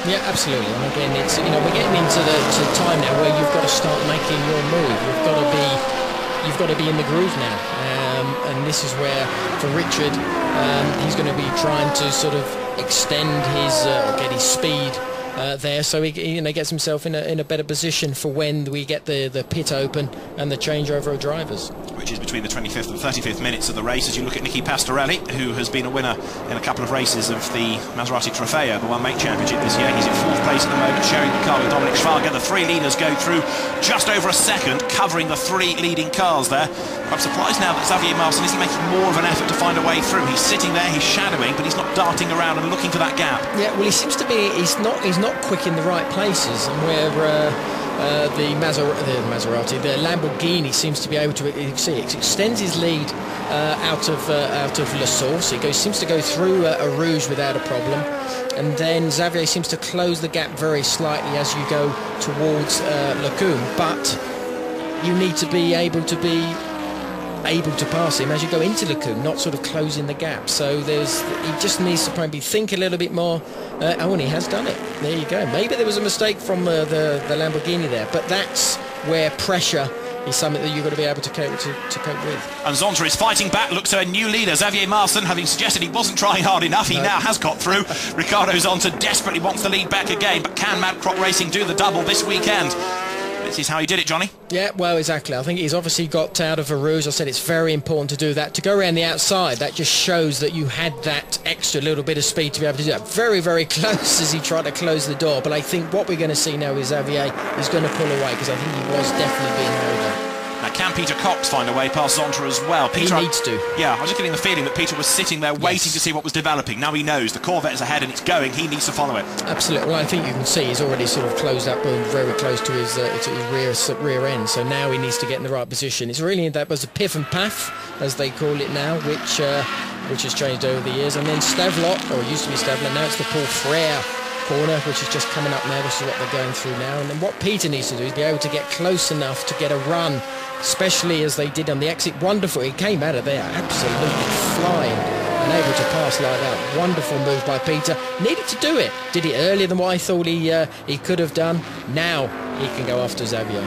Yeah, absolutely. And again, it's, you know, we're getting into the time now where you've got to start making your move. You've got to be in the groove now. And this is where, for Richard, he's going to be trying to sort of extend his or get his speed there, so he, you know, gets himself in a better position for when we get the pit open and the changeover of drivers, which is between the 25th and 35th minutes of the race. As you look at Nicky Pastorelli, who has been a winner in a couple of races of the Maserati Trofeo, the One-Make Championship this year. He's in 4th place at the moment, sharing the car with Dominic Schwager. The 3 leaders go through just over a second, covering the 3 leading cars there. I'm surprised now that Xavier Marcin isn't making more of an effort to find a way through. He's sitting there, he's shadowing, but he's not darting around and looking for that gap. Yeah, well, he seems to be, he's not quick in the right places, and where the Lamborghini seems to be able to, you see, it extends his lead out of La Source. He seems to go through a Rouge without a problem, and then Xavier seems to close the gap very slightly as you go towards Lecumbe, but you need to be able to pass him as you go into Lecumbe, not sort of closing the gap. So he just needs to probably think a little bit more. And he has done it. There you go. Maybe there was a mistake from the Lamborghini there, but that's where pressure is something that you've got to be able to cope with. And Zonta is fighting back, looks to a new leader, Xavier Marcin, having suggested he wasn't trying hard enough. He now has got through. Ricardo Zonta desperately wants the lead back again, but can Mad Croc Racing do the double this weekend? This is how he did it, Johnny. Yeah, well, exactly. I think he's obviously got out of a Rouge. I said it's very important to do that. To go around the outside, that just shows that you had that extra little bit of speed to be able to do that. Very, very close as he tried to close the door. But I think what we're going to see now is Xavier is going to pull away, because I think he was definitely being held up. Now, can Peter Cox find a way past Zonta as well? Peter, he needs to. Yeah, I was just getting the feeling that Peter was sitting there waiting to see what was developing. Now he knows the Corvette is ahead and it's going. He needs to follow it. Absolutely. Well, I think you can see he's already sort of closed up very close to his rear end. So now he needs to get in the right position. It's really, that was a piff and paff, as they call it now, which has changed over the years. And then Stavlot, or it used to be Stavlot, now it's the Paul Frere corner, which is just coming up now. This is what they're going through now. And then what Peter needs to do is be able to get close enough to get a run, especially as they did on the exit. Wonderful. He came out of there absolutely flying and able to pass like that. Wonderful move by Peter. Needed to do it. Did it earlier than what I thought he could have done. Now he can go after Xavier.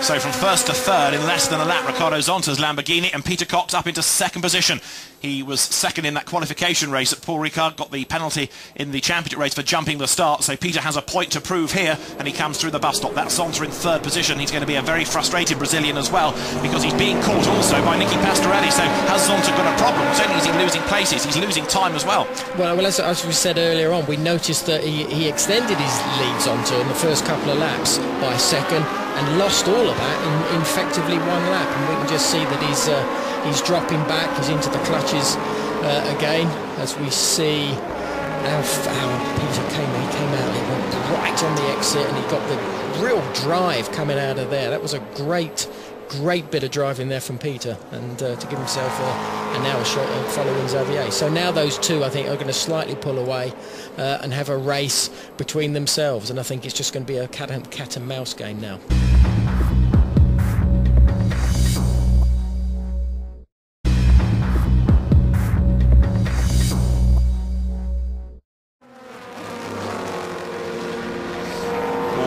So from 1st to 3rd in less than a lap, Ricardo Zonta's Lamborghini, and Peter Cox up into 2nd position. He was 2nd in that qualification race at Paul Ricard, got the penalty in the championship race for jumping the start, so Peter has a point to prove here, and he comes through the bus stop. That's Zonta in 3rd position. He's going to be a very frustrated Brazilian as well, because he's being caught also by Nicky Pastorelli. So has Zonta got a problem? Not only is he losing places, he's losing time as well. Well, as we said earlier on, we noticed that he extended his lead Zonta in the first couple of laps by a second, and lost all of that in effectively 1 lap, and we can just see that he's dropping back. He's into the clutches again, as we see how Peter came out. He went right on the exit, and he got the real drive coming out of there. That was a great bit of driving there from Peter, and to give himself an hour shot of following Xavier. So now those two, I think, are going to slightly pull away and have a race between themselves, and I think it's just going to be a cat and mouse game now.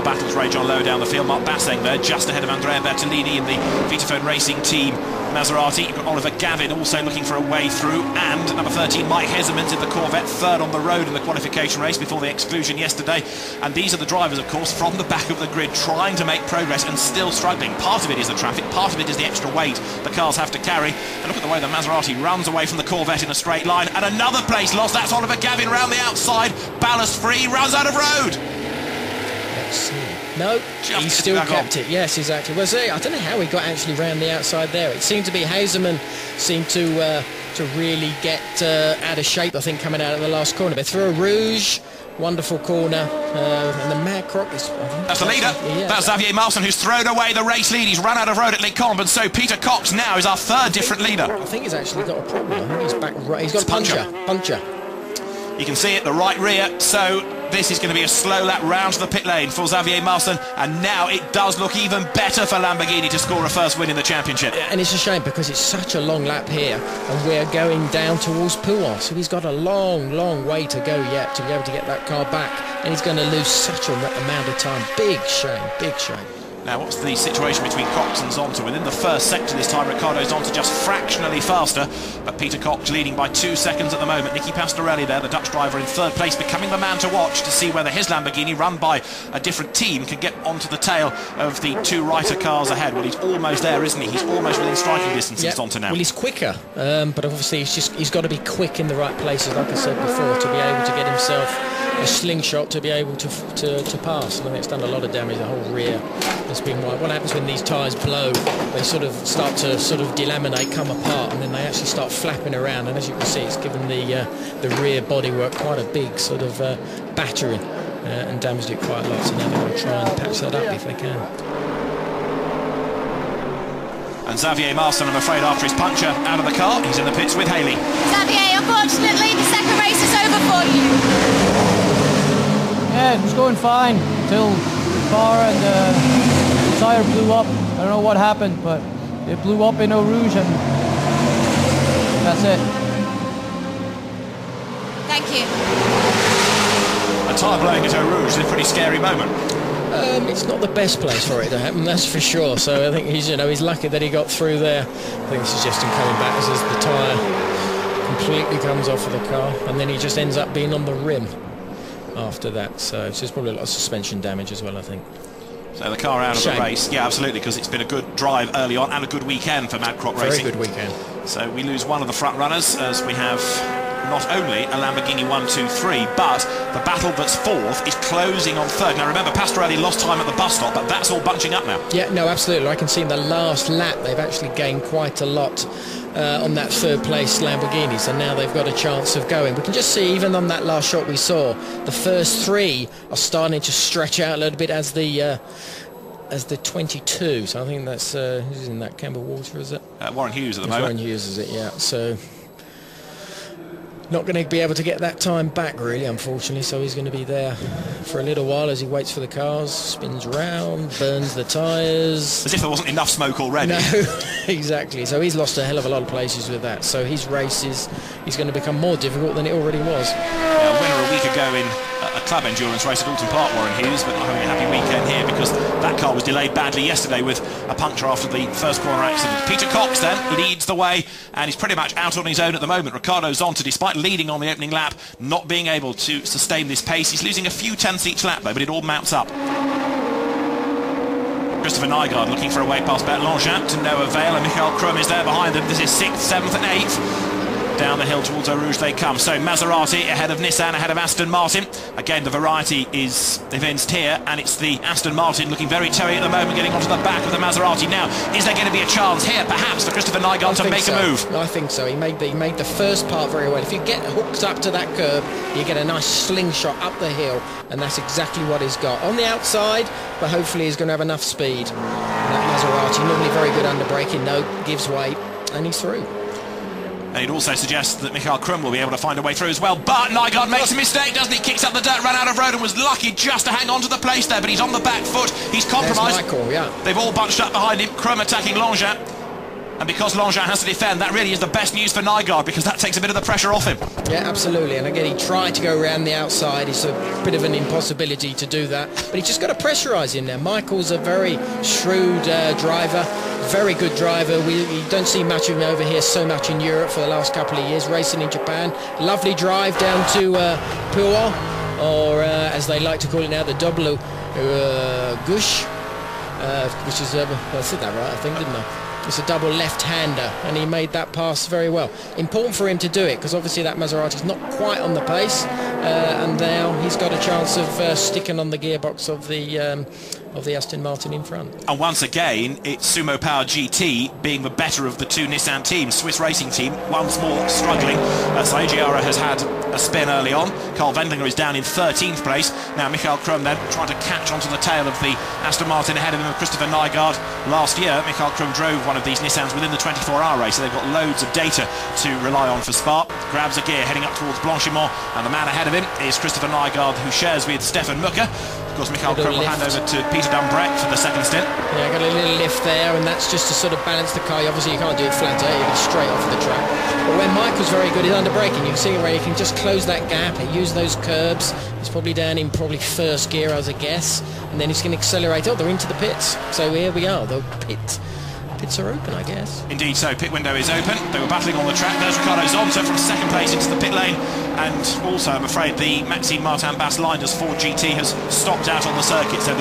Battles rage on low down the field. Mark Basseng there, just ahead of Andrea Bertolini in the Vitaphone Racing Team Maserati. You've got Oliver Gavin also looking for a way through, and number 13 Mike Hesemans in the Corvette, 3rd on the road in the qualification race before the exclusion yesterday. And these are the drivers, of course, from the back of the grid, trying to make progress and still struggling. Part of it is the traffic, part of it is the extra weight the cars have to carry. And look at the way the Maserati runs away from the Corvette in a straight line, and another place lost. That's Oliver Gavin round the outside, ballast free, runs out of road. No, he still kept it. Yes, exactly. Well, see, I don't know how he got actually round the outside there. It seemed to be Hazeman seemed to really get out of shape, I think, coming out of the last corner. But through a Rouge, wonderful corner, and the Mad Croc is... That's the leader. Yeah, that's Xavier Marcin, who's thrown away the race lead. He's run out of road at Lecombe, and so Peter Cox now is our 3rd different leader. I think he's actually got a problem. I think he's back right. He's got a puncher. You can see it, the right rear. So this is going to be a slow lap round to the pit lane for Xavier Martin, and now it does look even better for Lamborghini to score a first win in the championship. And it's a shame because it's such a long lap here, and we're going down towards Pouhon, so he's got a long way to go yet to be able to get that car back, and he's going to lose such an amount of time. Big shame, big shame. Now, what's the situation between Cox and Zonta? Within the first sector this time, Riccardo Zonta just fractionally faster, but Peter Cox leading by 2 seconds at the moment. Nicky Pastorelli there, the Dutch driver, in third place, becoming the man to watch to see whether his Lamborghini, run by a different team, can get onto the tail of the 2 Reiter cars ahead. Well, he's almost there, isn't he? He's almost within striking distance of Zonta now. Well, he's quicker, but obviously he's got to be quick in the right places, like I said before, to be able to get himself a slingshot to be able to pass. And I think it's done a lot of damage. The whole rear has been wide. What happens when these tyres blow? They sort of start to delaminate, come apart, and then they actually start flapping around. And as you can see, it's given the rear bodywork quite a big sort of battering and damaged it quite a lot. So now they're going to try and patch that up if they can. And Xavier Martin, I'm afraid, after his puncture out of the car, he's in the pits with Haley. Xavier, unfortunately, the second race is over for you. Yeah, it was going fine until the car and the tyre blew up. I don't know what happened, but it blew up in Eau Rouge, and that's it. Thank you. A tyre blowing at Eau Rouge is a pretty scary moment. It's not the best place for it to happen, that's for sure. So I think he's lucky that he got through there. I think this is just him coming back as the tyre completely comes off of the car, and then he just ends up being on the rim after that. So there's probably a lot of suspension damage as well, I think. So the car out of the race, yeah, absolutely, because it's been a good drive early on and a good weekend for Madcroc Racing. Very good weekend. So we lose one of the front runners as we have not only a Lamborghini 1, 2, 3, but the battle that's fourth is closing on third. Now remember, Pastorelli lost time at the bus stop, but that's all bunching up now. Yeah, no, absolutely. I can see in the last lap they've actually gained quite a lot on that third place Lamborghini, so now they've got a chance of going. We can just see, even on that last shot we saw, the first 3 are starting to stretch out a little bit as the 22. So I think that's who's in that, Campbell Walter, is it? Warren Hughes at the moment. Warren Hughes, is it? Yeah. So not going to be able to get that time back, really, unfortunately. So he's going to be there for a little while as he waits for the cars, spins around, burns the tyres. As if there wasn't enough smoke already. No, exactly. So he's lost a hell of a lot of places with that. So his race is going to become more difficult than it already was. Yeah, a winner a week ago in a club endurance race at Alton Park, Warren Hughes, but not having a happy weekend here because that car was delayed badly yesterday with a puncture after the first corner accident. Peter Cox then leads the way, and he's pretty much out on his own at the moment. Riccardo Zonta, despite leading on the opening lap, not being able to sustain this pace. He's losing a few tenths each lap though, but it all mounts up. Christopher Nygaard looking for a way past Bert Longchamp to no avail, and Michael Krum is there behind them. This is 6th, 7th and 8th. Down the hill towards Eau Rouge they come. So Maserati ahead of Nissan, ahead of Aston Martin. Again, the variety is evinced here, and it's the Aston Martin looking very toey at the moment, getting onto the back of the Maserati. Now, is there going to be a chance here, perhaps, for Christopher Nygaard to make a move? I think so. He made the first part very well. If you get hooked up to that curb, you get a nice slingshot up the hill, and that's exactly what he's got. On the outside, but hopefully he's going to have enough speed. And that Maserati, normally very good under braking, no, gives way, and he's through. And it also suggests that Michael Krum will be able to find a way through as well. But Nygaard makes a mistake, doesn't he? Kicks up the dirt, ran out of road, and was lucky just to hang on to the place there. But he's on the back foot. He's compromised. There's Michael, yeah. They've all bunched up behind him. Krum attacking Longchamp. And because Longchamp has to defend, that really is the best news for Nygaard, because that takes a bit of the pressure off him. Yeah, absolutely. And again, he tried to go around the outside. It's a bit of an impossibility to do that. But he's just got to pressurise in there. Michael's a very shrewd driver. Very good driver. We don't see much of him over here so much in Europe for the last couple of years, racing in Japan. Lovely drive down to Pouhon, or as they like to call it now, the double gauche, which is, I said that right, I think, didn't I? It's a double left-hander, and he made that pass very well. Important for him to do it, because obviously that Maserati's not quite on the pace, and now he's got a chance of sticking on the gearbox of the Aston Martin in front. And once again, it's Sumo Power GT being the better of the 2 Nissan teams. Swiss Racing Team once more struggling. Saigiara has had a spin early on. Carl Wendlinger is down in 13th place. Now Michael Krum then trying to catch onto the tail of the Aston Martin ahead of him, Christopher Nygaard. Last year, Michael Krum drove one of these Nissans within the 24-hour race, so they've got loads of data to rely on for Spa. Grabs a gear heading up towards Blanchimont, and the man ahead of him is Christopher Nygaard, who shares with Stefan Mucker. Of course, Michael Krum will hand over to Peter Dumbreck for the second stint. Yeah, got a little lift there, and that's just to sort of balance the car. Obviously, you can't do it flat out, you'll be straight off the track. But where Michael's very good is under braking. You can see where he can just close that gap, use those curbs. He's probably down in first gear, as a guess, and then he's going to accelerate. Oh, they're into the pits. So here we are. The pits are open, I guess. Indeed so, pit window is open. They were battling on the track. There's Ricardo Zonta from second place into the pit lane, and also I'm afraid the Maxime Martin Bass Liners Ford GT has stopped out on the circuit, so